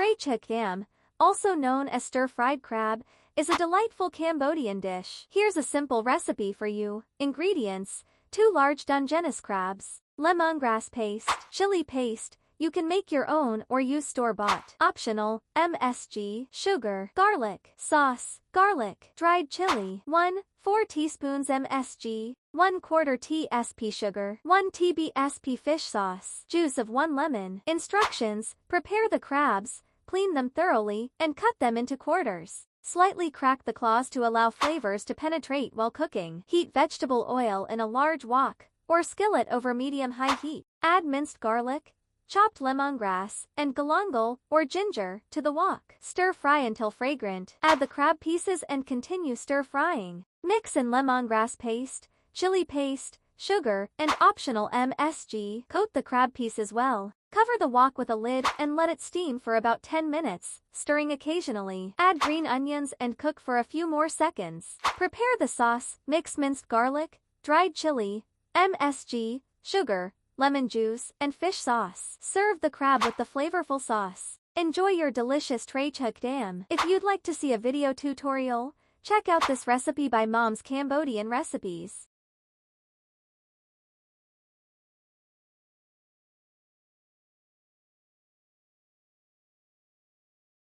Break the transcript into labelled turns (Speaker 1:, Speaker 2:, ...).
Speaker 1: Trey Chha Kdam, also known as stir-fried crab, is a delightful Cambodian dish. Here's a simple recipe for you. Ingredients: 2 large Dungeness crabs, lemongrass paste, chili paste. You can make your own or use store-bought. Optional: MSG, sugar, garlic sauce, garlic, dried chili, 4 teaspoons MSG, 1/4 tsp sugar, 1 tbsp fish sauce, juice of 1 lemon. Instructions: prepare the crabs, clean them thoroughly, and cut them into quarters. Slightly crack the claws to allow flavors to penetrate while cooking. Heat vegetable oil in a large wok or skillet over medium-high heat. Add minced garlic, chopped lemongrass, and galangal or ginger to the wok. Stir fry until fragrant. Add the crab pieces and continue stir frying. Mix in lemongrass paste, chili paste, sugar, and optional MSG. Coat the crab pieces well. Cover the wok with a lid and let it steam for about 10 minutes, stirring occasionally. Add green onions and cook for a few more seconds. Prepare the sauce. Mix minced garlic, dried chili, MSG, sugar, lemon juice, and fish sauce. Serve the crab with the flavorful sauce. Enjoy your delicious Trey Chha Kdam. If you'd like to see a video tutorial, check out this recipe by Mom's Cambodian Recipes.